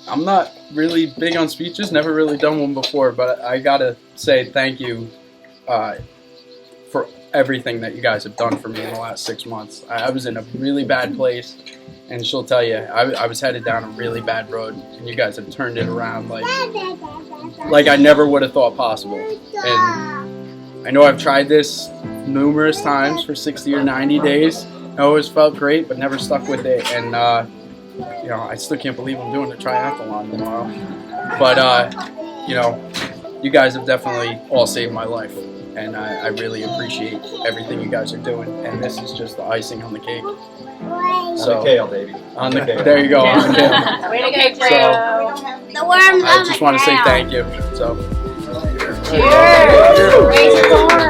I'm not really big on speeches, never really done one before, but I gotta say thank you for everything that you guys have done for me in the last 6 months. I was in a really bad place, and she'll tell you, I was headed down a really bad road, and you guys have turned it around like I never would have thought possible. And I know I've tried this numerous times for 60 or 90 days. I always felt great, but never stuck with it. And I still can't believe I'm doing a triathlon tomorrow. But you guys have definitely all saved my life, and I really appreciate everything you guys are doing. And this is just the icing on the cake. So, on the kale, baby. There you go. On the kale. Way to go, So, the worms. I just want to say thank you. So, cheers. Raise your corn.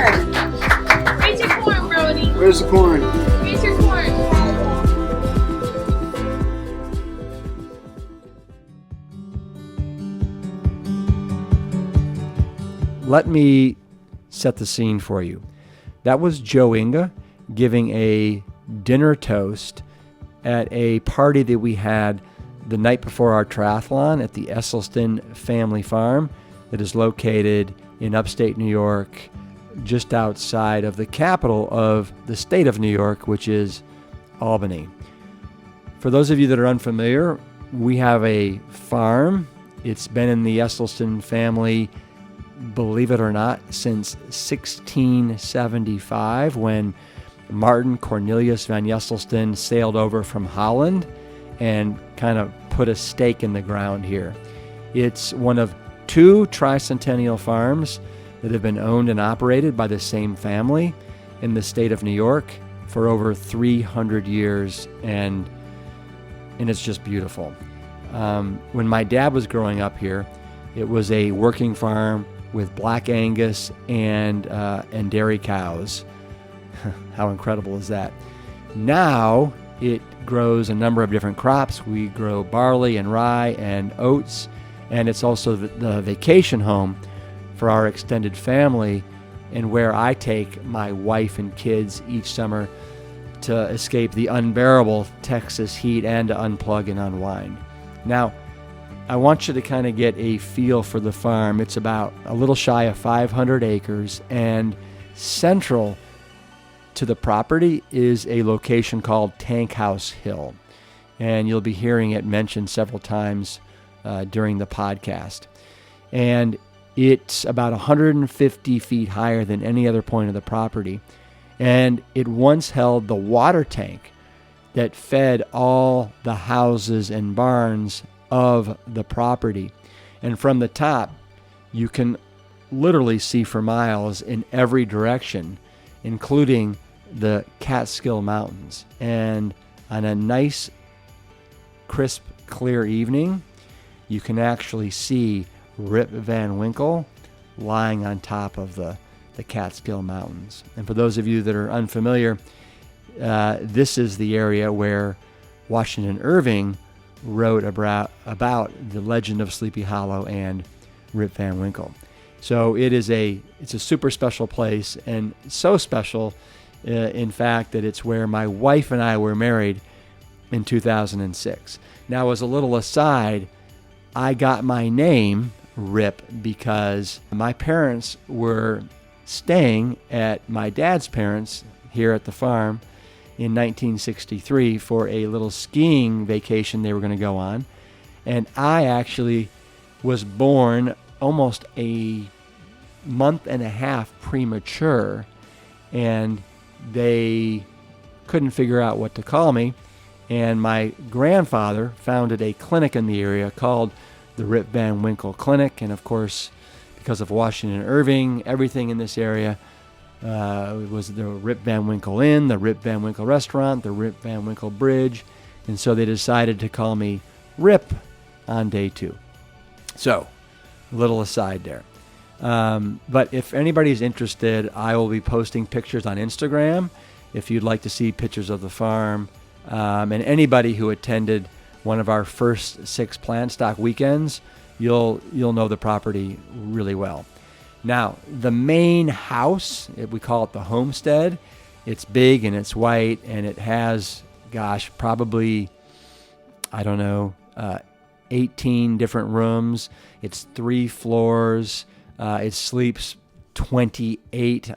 Raise your corn, Brody. Where's the corn? Raise your corn. Let me set the scene for you. That was Joe Inga giving a dinner toast at a party that we had the night before our triathlon at the Esselstyn Family Farm that is located in upstate New York, just outside of the capital of the state of New York, which is Albany. For those of you that are unfamiliar, we have a farm. It's been in the Esselstyn family, believe it or not, since 1675, when Martin Cornelius van Esselstyn sailed over from Holland and kind of put a stake in the ground here. It's one of two tricentennial farms that have been owned and operated by the same family in the state of New York for over 300 years, and it's just beautiful. When my dad was growing up here, it was a working farm with black Angus and dairy cows. How incredible is that? Now it grows a number of different crops. We grow barley and rye and oats, and it's also the vacation home for our extended family, and where I take my wife and kids each summer to escape the unbearable Texas heat and to unplug and unwind. Now, I want you to kind of get a feel for the farm. It's about a little shy of 500 acres, and central to the property is a location called Tank House Hill, and you'll be hearing it mentioned several times during the podcast. And it's about 150 feet higher than any other point of the property, and it once held the water tank that fed all the houses and barns of the property. And from the top, you can literally see for miles in every direction, including the Catskill Mountains. And on a nice, crisp, clear evening, you can actually see Rip Van Winkle lying on top of the Catskill Mountains. And for those of you that are unfamiliar, this is the area where Washington Irving wrote about the legend of Sleepy Hollow and Rip Van Winkle. So it's a super special place, and so special, in fact, that it's where my wife and I were married in 2006. Now, as a little aside, I got my name Rip because my parents were staying at my dad's parents here at the farm in 1963 for a little skiing vacation they were going to go on. And I actually was born almost a month and a half premature, and they couldn't figure out what to call me. And my grandfather founded a clinic in the area called the Rip Van Winkle Clinic. And of course, because of Washington Irving, everything in this area was the Rip Van Winkle Inn, the Rip Van Winkle Restaurant, the Rip Van Winkle Bridge. And so they decided to call me Rip on day 2. So, a little aside there. But if anybody's interested, I will be posting pictures on Instagram if you'd like to see pictures of the farm. And anybody who attended one of our first 6 plant stock weekends, you'll know the property really well. Now, the main house, we call it the homestead. It's big and it's white, and it has, probably, 18 different rooms. It's 3 floors. It sleeps 28,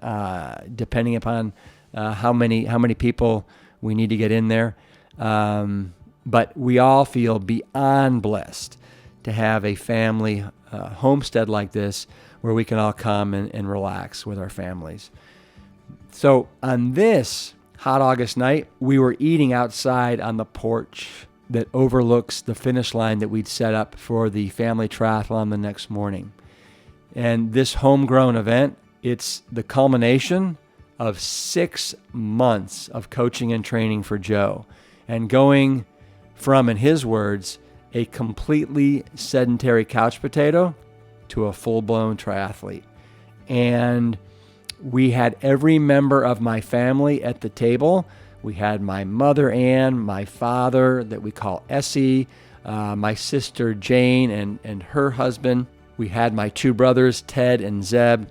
depending upon how many people we need to get in there. But we all feel beyond blessed to have a family homestead like this where we can all come and relax with our families. So on this hot August night, we were eating outside on the porch that overlooks the finish line that we'd set up for the family triathlon the next morning. And this homegrown event, it's the culmination of 6 months of coaching and training for Joe, and going from, in his words, a completely sedentary couch potato to a full-blown triathlete. And we had every member of my family at the table. We had my mother, Ann, my father, that we call Essie, my sister, Jane, and her husband. We had my 2 brothers, Ted and Zeb,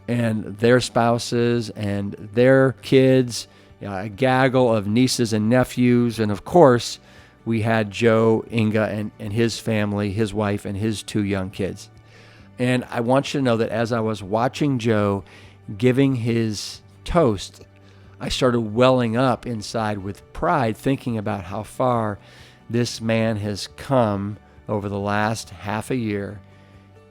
and their spouses and their kids, a gaggle of nieces and nephews, and of course, we had Joe, Inga, and his family, his wife, and his 2 young kids. And I want you to know that as I was watching Joe giving his toast, I started welling up inside with pride, thinking about how far this man has come over the last half a year.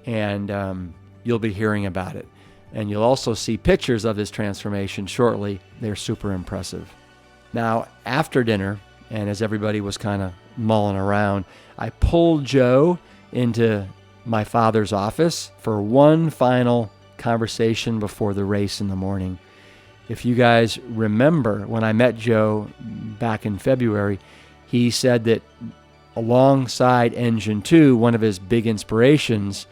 And you'll be hearing about it. And you'll also see pictures of his transformation shortly. They're super impressive. Now, after dinner, and as everybody was kind of mulling around, I pulled Joe into my father's office for one final conversation before the race in the morning. If you guys remember, when I met Joe back in February, he said that alongside Engine 2, one of his big inspirations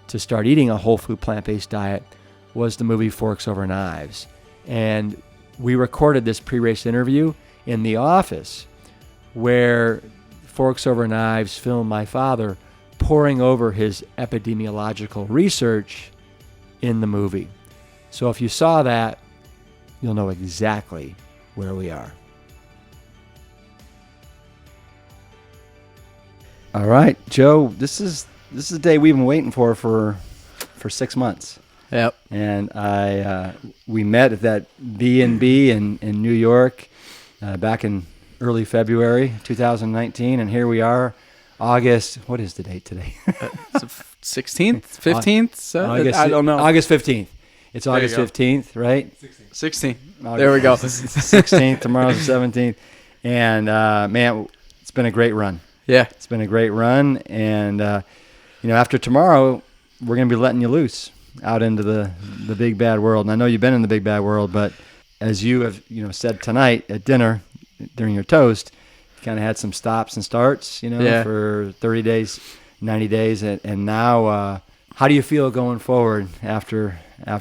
to start eating a whole food plant-based diet was the movie Forks Over Knives. And we recorded this pre-race interview in the office where Forks Over Knives filmed my father poring over his epidemiological research in the movie. So if you saw that, you'll know exactly where we are. All right, Joe, this is the day we've been waiting for 6 months. Yep. And we met at that B&B in New York back in early February 2019, and here we are, August. What is the date today? 16th, 15th. I don't know. August 15th. It's August 15th, right? 16th. There we go. 16th. Tomorrow's the 17th, and man, it's been a great run. Yeah, it's been a great run, and after tomorrow, we're gonna be letting you loose out into the big bad world. And I know you've been in the big bad world, but as you have said tonight at dinner during your toast, you kind of had some stops and starts, for 30 days, 90 days, and now how do you feel going forward after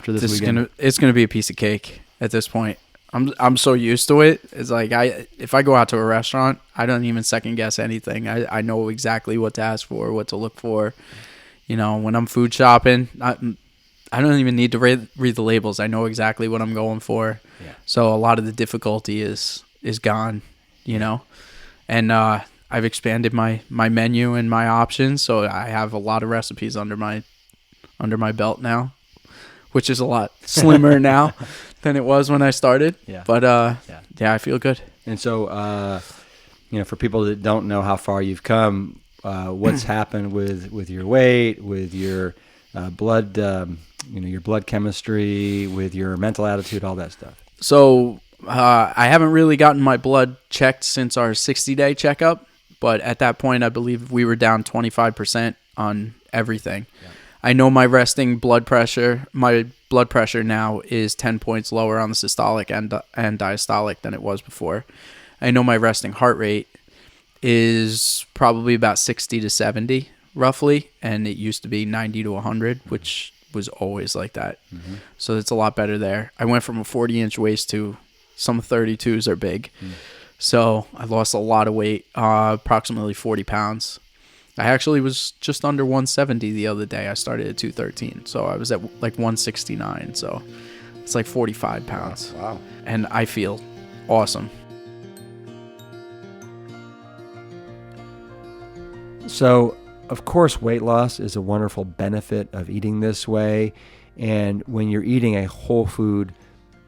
this weekend? It's gonna be a piece of cake at this point. I'm so used to it. It's like if I go out to a restaurant, I don't even second guess anything. I know exactly what to ask for, what to look for. When I'm food shopping, I don't even need to read the labels. I know exactly what I'm going for. Yeah. So a lot of the difficulty is gone, And I've expanded my menu and my options, so I have a lot of recipes under my belt now, which is a lot slimmer now than it was when I started. Yeah. But I feel good. And so for people that don't know how far you've come, what's happened with your weight, with your blood, your blood chemistry, with your mental attitude, all that stuff? So I haven't really gotten my blood checked since our 60-day checkup, but at that point, I believe we were down 25% on everything. Yeah. I know my resting blood pressure. My blood pressure now is 10 points lower on the systolic and diastolic than it was before. I know my resting heart rate is probably about 60 to 70 roughly, and it used to be 90 to 100, which was always like that. Mm-hmm. So it's a lot better there. I went from a 40-inch waist to some 32s are big. So I lost a lot of weight, approximately 40 pounds. I actually was just under 170 the other day. I started at 213, so I was at like 169. So it's like 45 pounds. Wow. And I feel awesome. So of course, weight loss is a wonderful benefit of eating this way. And when you're eating a whole food,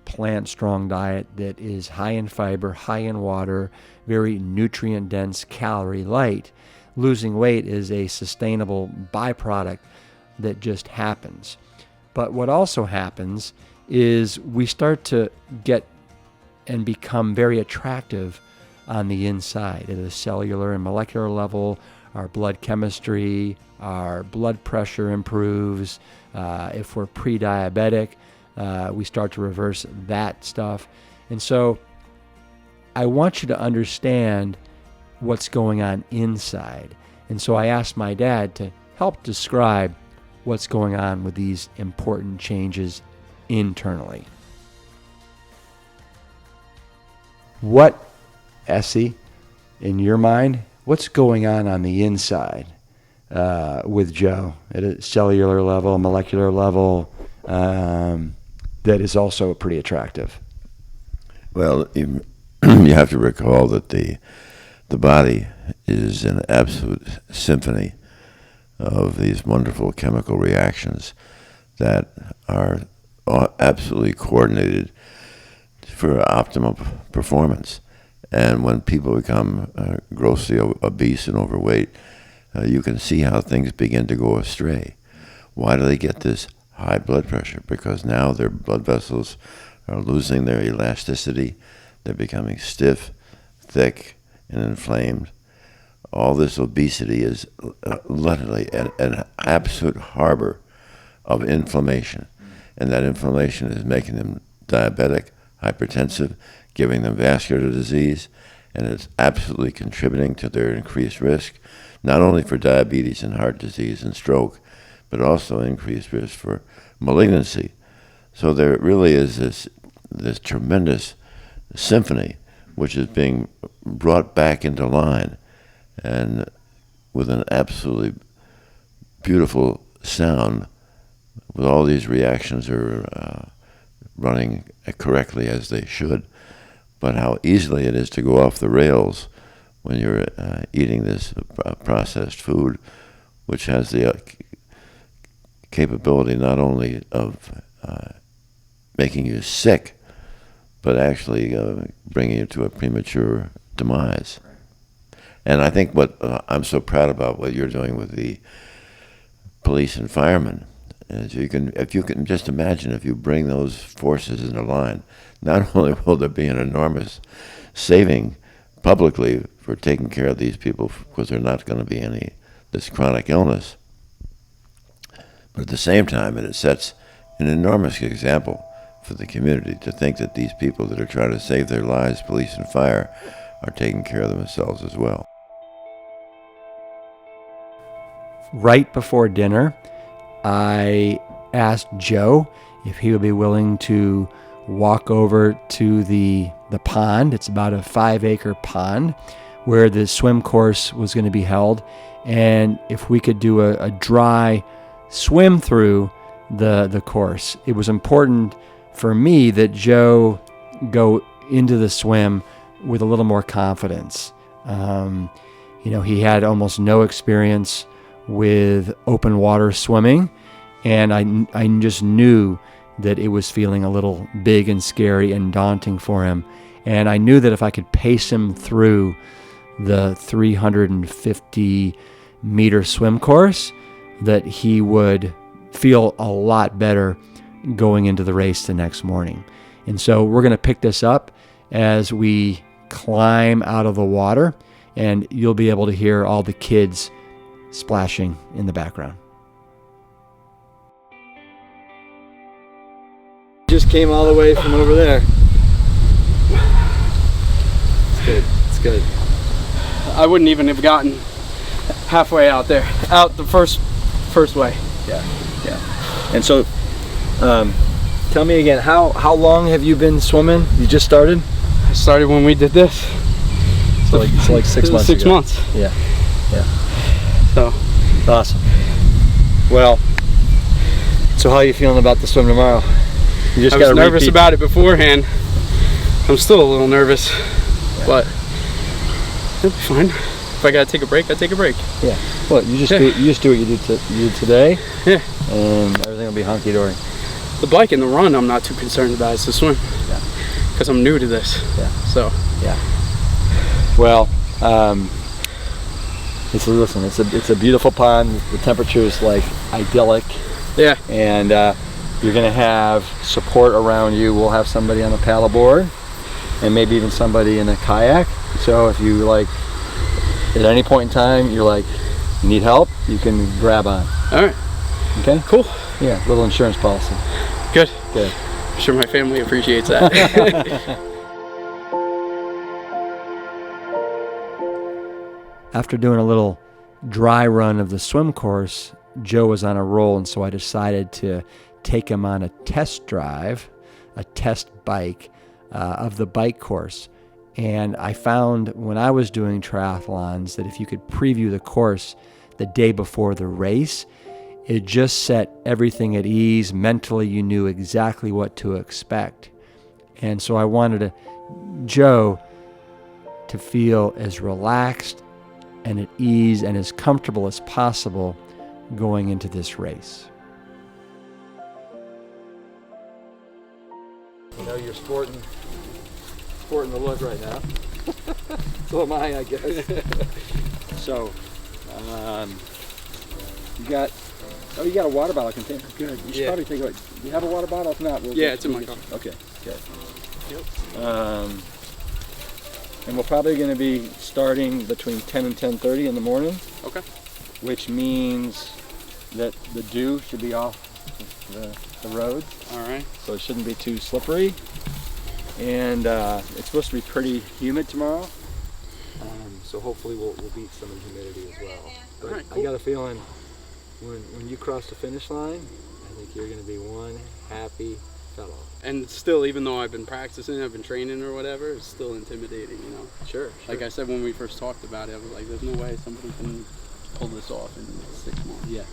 plant-strong diet that is high in fiber, high in water, very nutrient-dense, calorie-light, losing weight is a sustainable byproduct that just happens. But what also happens is we start to get and become very attractive on the inside at a cellular and molecular level. Our blood chemistry, our blood pressure improves. If we're pre-diabetic, we start to reverse that stuff. And so I want you to understand what's going on inside. And so I asked my dad to help describe what's going on with these important changes internally. What, Essie, in your mind, what's going on the inside with Joe at a cellular level, molecular level, that is also pretty attractive? Well, you have to recall that the body is an absolute symphony of these wonderful chemical reactions that are absolutely coordinated for optimal performance. And when people become grossly obese and overweight, you can see how things begin to go astray. Why do they get this high blood pressure? Because now their blood vessels are losing their elasticity. They're becoming stiff, thick, and inflamed. All this obesity is literally an absolute harbor of inflammation. And that inflammation is making them diabetic, hypertensive, giving them vascular disease, and it's absolutely contributing to their increased risk, not only for diabetes and heart disease and stroke, but also increased risk for malignancy. So there really is this tremendous symphony which is being brought back into line, and with an absolutely beautiful sound, with all these reactions are running correctly as they should. But how easily it is to go off the rails when you're eating this processed food, which has the capability not only of making you sick, but actually bringing you to a premature demise. And I think what I'm so proud about what you're doing with the police and firemen is if you can just imagine, if you bring those forces into line, not only will there be an enormous saving publicly for taking care of these people, because there's not going to be this chronic illness, but at the same time it sets an enormous example for the community to think that these people that are trying to save their lives, police and fire, are taking care of themselves as well. Right before dinner, I asked Joe if he would be willing to walk over to the pond. It's about a 5-acre pond where the swim course was going to be held, and if we could do a dry swim through the course. It was important for me that Joe go into the swim with a little more confidence. He had almost no experience with open water swimming, and I just knew that it was feeling a little big and scary and daunting for him. And I knew that if I could pace him through the 350-meter swim course, that he would feel a lot better going into the race the next morning. And so we're going to pick this up as we climb out of the water, and you'll be able to hear all the kids splashing in the background. Just came all the way from over there. It's good. It's good. I wouldn't even have gotten halfway out there, out the first way. Yeah. And so, tell me again, how long have you been swimming? You just started? I started when we did this. So like 6 months. 6 ago. months. Yeah. So awesome. Well, so how are you feeling about the swim tomorrow? You just I was nervous about it beforehand. I'm still a little nervous, but it'll be fine. if I gotta take a break, I take a break. Yeah. Well, you just do what you did today. Yeah. And everything will be hunky dory. The bike and the run, I'm not too concerned about. It's the swim. Yeah. Because I'm new to this. Yeah. So. Yeah. Well, it's a beautiful pond. The temperature is like idyllic. Yeah. And you're gonna have support around you. We'll have somebody on a paddleboard, and maybe even somebody in a kayak. So if you like, at any point in time, you're like, you need help, you can grab on. All right. Okay. Cool. Yeah. Little insurance policy. Good. Good. I'm sure my family appreciates that. After doing a little dry run of the swim course, Joe was on a roll, and so I decided to take him on a test drive, a test bike of the bike course. And I found when I was doing triathlons that if you could preview the course the day before the race, it just set everything at ease. Mentally, you knew exactly what to expect. And so I wanted Joe to feel as relaxed and at ease and as comfortable as possible going into this race. You know, you're sporting the look right now. So am I guess. So, you got a water bottle container. Good. You should probably take it. Do you have a water bottle? If not, It's in my car. Okay. Good. Yep. And we're probably going to be starting between 10 and 10:30 in the morning. Okay. Which means that the dew should be off the road. All right. So it shouldn't be too slippery. And it's supposed to be pretty humid tomorrow. So hopefully we'll beat some of the humidity as well. But All right, cool. I got a feeling when you cross the finish line, I think you're going to be one happy fellow. And still, even though I've been practicing, I've been training or whatever, it's still intimidating, you know. Sure. Like I said when we first talked about it, I was like, there's no way somebody can pull this off in 6 months. Yeah.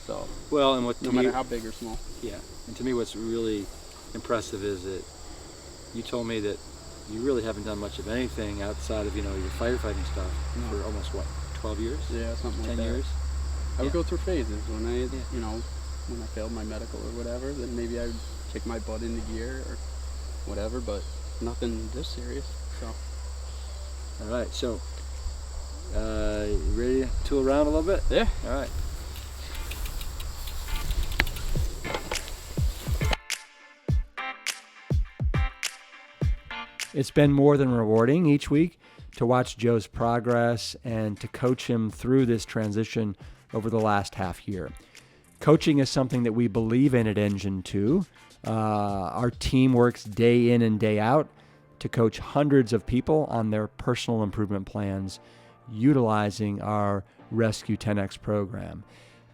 So, Well, and no matter how big or small. Yeah, and to me what's really impressive is that you told me that you really haven't done much of anything outside of, your firefighting stuff for almost, 12 years? Yeah, something like 10 that. years? I would go through phases. When when I failed my medical or whatever, then maybe I would kick my butt into gear or whatever, but nothing this serious. So. All right, so you ready to tool around a little bit? Yeah. All right. It's been more than rewarding each week to watch Joe's progress and to coach him through this transition over the last half year. Coaching is something that we believe in at Engine 2. Our team works day in and day out to coach hundreds of people on their personal improvement plans utilizing our Rescue 10X program.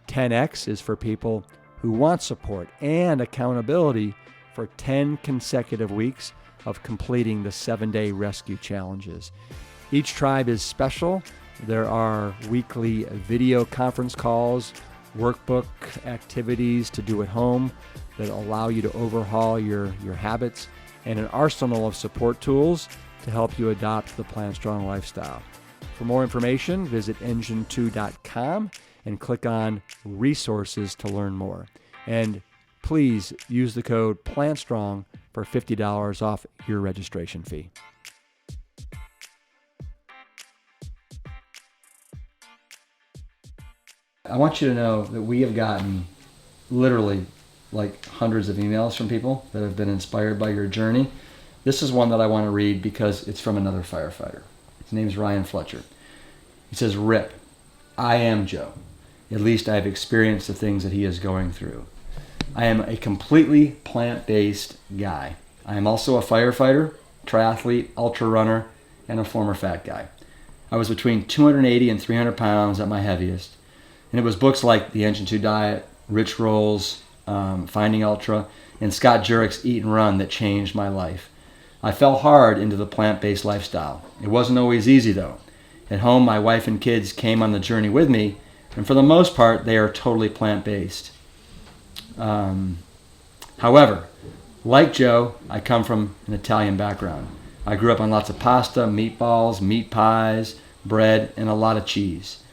10X is for people who want support and accountability for 10 consecutive weeks of completing the 7-day rescue challenges. Each tribe is special. There are weekly video conference calls, workbook activities to do at home that allow you to overhaul your habits, and an arsenal of support tools to help you adopt the Plant Strong lifestyle. For more information, visit engine2.com and click on resources to learn more. And please use the code PLANTSTRONG for $50 off your registration fee. I want you to know that we have gotten literally like hundreds of emails from people that have been inspired by your journey. This is one that I want to read because it's from another firefighter. His name is Ryan Fletcher. He says, "Rip, I am Joe. At least I have experienced the things that he is going through. I am a completely plant-based guy. I am also a firefighter, triathlete, ultra runner, and a former fat guy. I was between 280 and 300 pounds at my heaviest. And it was books like The Engine 2 Diet, Rich Roll's Finding Ultra, and Scott Jurek's Eat and Run that changed my life. I fell hard into the plant-based lifestyle. It wasn't always easy though. At home, my wife and kids came on the journey with me, and for the most part, they are totally plant-based. However, like Joe, I come from an Italian background. I grew up on lots of pasta, meatballs, meat pies, bread, and a lot of cheese.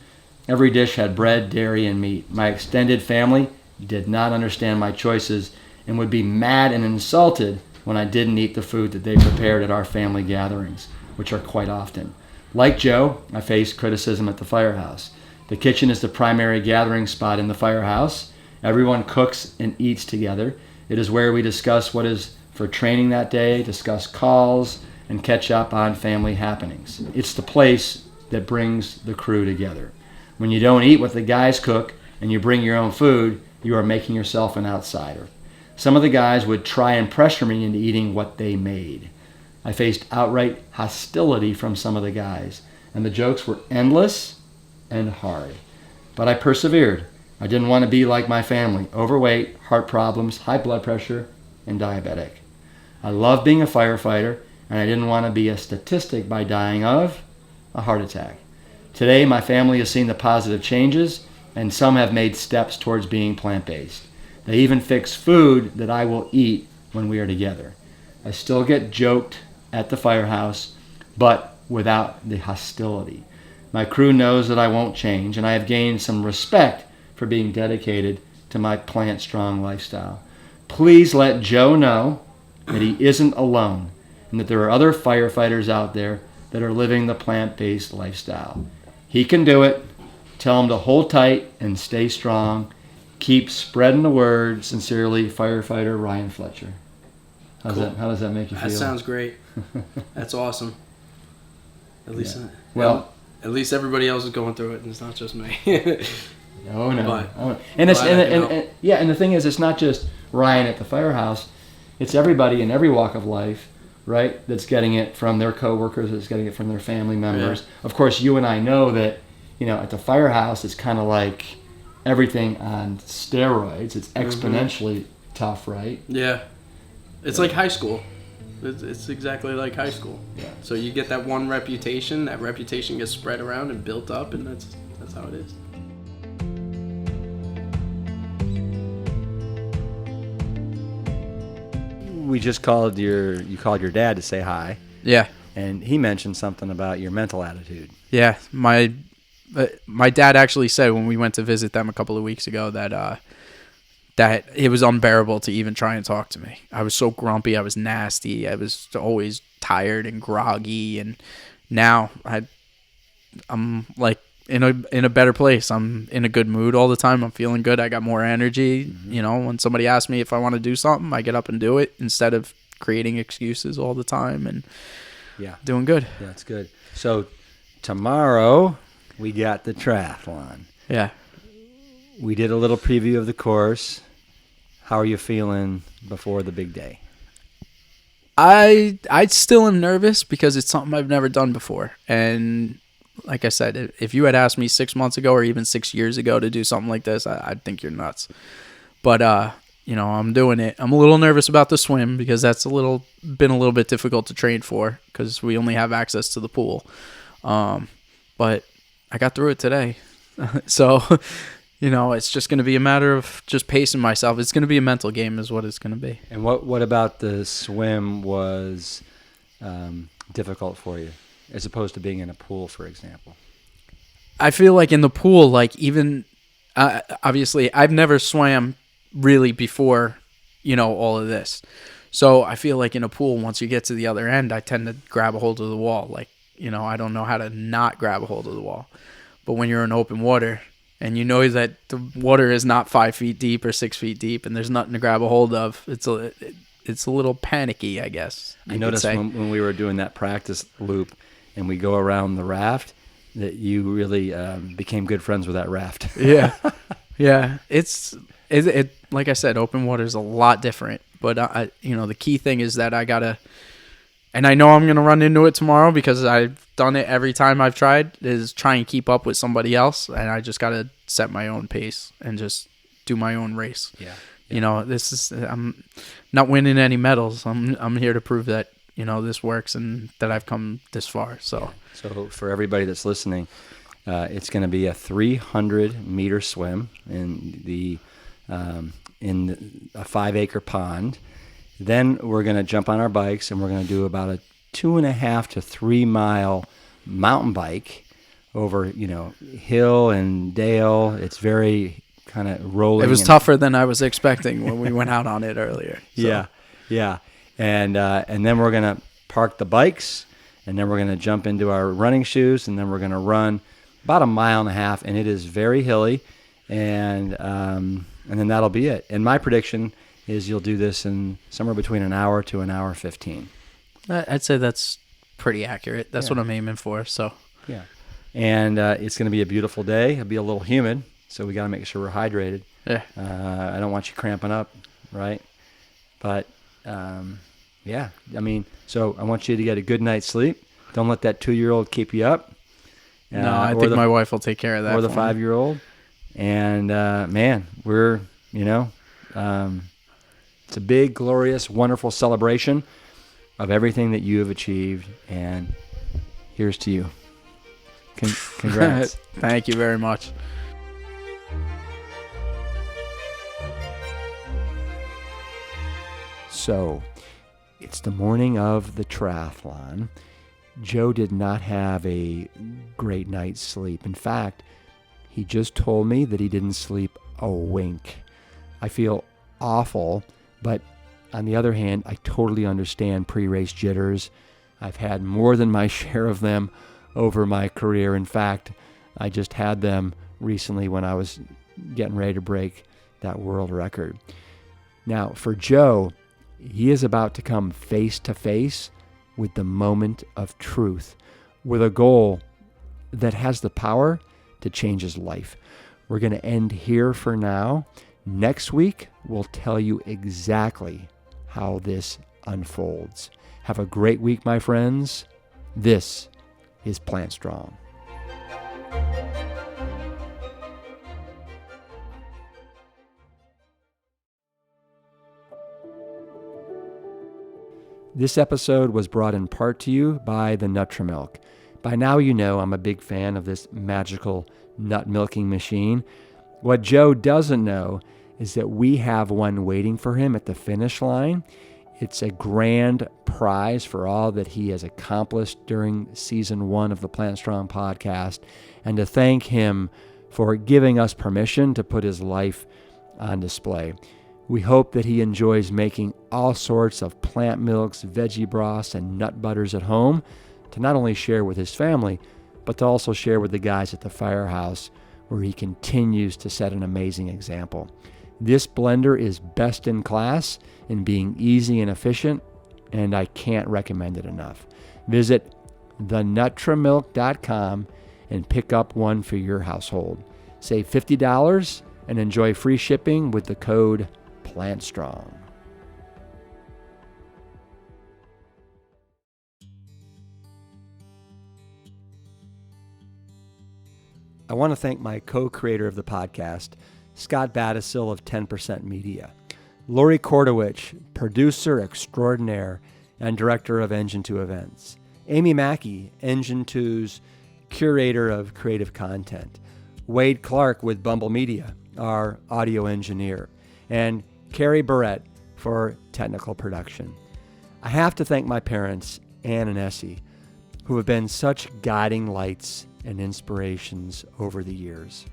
Every dish had bread, dairy, and meat. My extended family did not understand my choices and would be mad and insulted when I didn't eat the food that they prepared at our family gatherings, which are quite often. Like Joe, I faced criticism at the firehouse. The kitchen is the primary gathering spot in the firehouse. Everyone cooks and eats together. It is where we discuss what is for training that day, discuss calls, and catch up on family happenings. It's the place that brings the crew together. When you don't eat what the guys cook and you bring your own food, you are making yourself an outsider. Some of the guys would try and pressure me into eating what they made. I faced outright hostility from some of the guys, and the jokes were endless and hard. But I persevered. I didn't want to be like my family, overweight, heart problems, high blood pressure, and diabetic. I love being a firefighter, and I didn't want to be a statistic by dying of a heart attack. Today, my family has seen the positive changes, and some have made steps towards being plant-based. They even fix food that I will eat when we are together. I still get joked at the firehouse, but without the hostility. My crew knows that I won't change, and I have gained some respect for being dedicated to my plant-strong lifestyle. Please let Joe know that he isn't alone and that there are other firefighters out there that are living the plant-based lifestyle. He can do it. Tell him to hold tight and stay strong. Keep spreading the word. Sincerely, firefighter Ryan Fletcher. How does that make you feel? That sounds great. That's awesome. At least, yeah. Well, at least everybody else is going through it, and it's not just me. Oh no! But, and the thing is, it's not just Ryan at the firehouse; it's everybody in every walk of life, right? That's getting it from their coworkers, that's getting it from their family members. Yeah. Of course, you and I know that, at the firehouse, it's kind of like everything on steroids. It's exponentially tough, right? Yeah, it's like high school. It's exactly like high school. Yeah. So you get that one reputation. That reputation gets spread around and built up, and that's how it is. We just called your dad to say hi. Yeah. And he mentioned something about your mental attitude. Yeah, my dad actually said when we went to visit them a couple of weeks ago that it was unbearable to even try and talk to me. I was so grumpy, I was nasty, I was always tired and groggy, and now I'm like in a better place. I'm in a good mood all the time. I'm feeling good. I got more energy. Mm-hmm. When somebody asks me if I want to do something, I get up and do it instead of creating excuses all the time, and doing good. Yeah, that's good. So tomorrow we got the triathlon. Yeah. We did a little preview of the course. How are you feeling before the big day? I still am nervous because it's something I've never done before. And like I said, if you had asked me 6 months ago or even 6 years ago to do something like this, I'd think you're nuts. But, I'm doing it. I'm a little nervous about the swim because that's been a little bit difficult to train for because we only have access to the pool. But I got through it today. So, it's just going to be a matter of just pacing myself. It's going to be a mental game is what it's going to be. And what about the swim was difficult for you, as opposed to being in a pool, for example? I feel like in the pool, even obviously, I've never swam really before, all of this. So I feel like in a pool, once you get to the other end, I tend to grab a hold of the wall. I don't know how to not grab a hold of the wall. But when you're in open water and you know that the water is not 5 feet deep or 6 feet deep and there's nothing to grab a hold of, it's a little panicky, I guess. I noticed when we were doing that practice loop and we go around the raft that you really became good friends with that raft. Yeah. Yeah. It like I said, open water is a lot different. But, the key thing is that I got to, and I know I'm going to run into it tomorrow because I've done it every time I've tried, is try and keep up with somebody else. And I just got to set my own pace and just do my own race. Yeah. I'm not winning any medals. I'm here to prove that, this works and that I've come this far. So for everybody that's listening, it's going to be a 300-meter swim in a 5-acre pond. Then we're going to jump on our bikes and we're going to do about a 2.5 to 3 mile mountain bike over, hill and dale. It's very kind of rolling. It was tougher than I was expecting when we went out on it earlier. So. Yeah. And then we're going to park the bikes, and then we're going to jump into our running shoes, and then we're going to run about 1.5 miles, and it is very hilly, and then that'll be it. And my prediction is you'll do this in somewhere between an hour to an hour 15. I'd say that's pretty accurate. That's what I'm aiming for. So yeah, and it's going to be a beautiful day. It'll be a little humid, so we got to make sure we're hydrated. Yeah, I don't want you cramping up, right? But yeah, I mean, so I want you to get a good night's sleep. Don't let that 2-year-old keep you up. No, I think my wife will take care of that. Or the 5-year-old. And man, we're it's a big, glorious, wonderful celebration of everything that you have achieved. And here's to you. Congrats. Thank you very much. So, it's the morning of the triathlon. Joe did not have a great night's sleep. In fact, he just told me that he didn't sleep a wink. I feel awful, but on the other hand, I totally understand pre-race jitters. I've had more than my share of them over my career. In fact, I just had them recently when I was getting ready to break that world record. Now, for Joe, he is about to come face to face with the moment of truth, with a goal that has the power to change his life. We're going to end here for now. Next week, we'll tell you exactly how this unfolds. Have a great week, my friends. This is Plant Strong. This episode was brought in part to you by the Nutrimilk. By now you know I'm a big fan of this magical nut milking machine. What Joe doesn't know is that we have one waiting for him at the finish line. It's a grand prize for all that he has accomplished during season 1 of the Plant Strong podcast, and to thank him for giving us permission to put his life on display. We hope that he enjoys making all sorts of plant milks, veggie broths, and nut butters at home to not only share with his family, but to also share with the guys at the firehouse, where he continues to set an amazing example. This blender is best in class in being easy and efficient, and I can't recommend it enough. Visit thenutrimilk.com and pick up one for your household. Save $50 and enjoy free shipping with the code PLANTSTRONG. I want to thank my co-creator of the podcast, Scott Battisil of 10% Media, Lori Kordowich, producer extraordinaire and director of Engine 2 events, Amy Mackey, Engine 2's curator of creative content, Wade Clark with Bumble Media, our audio engineer, and Carrie Barrett for technical production. I have to thank my parents, Ann and Essie, who have been such guiding lights and inspirations over the years,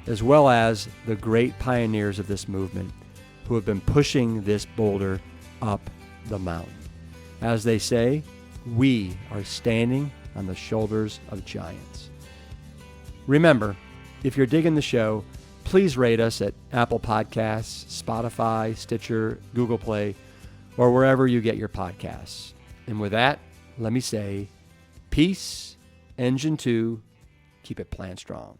as well as the great pioneers of this movement who have been pushing this boulder up the mountain. As they say, we are standing on the shoulders of giants. Remember, if you're digging the show, please rate us at Apple Podcasts, Spotify, Stitcher, Google Play, or wherever you get your podcasts. And with that, let me say, peace, Engine 2, keep it plant strong.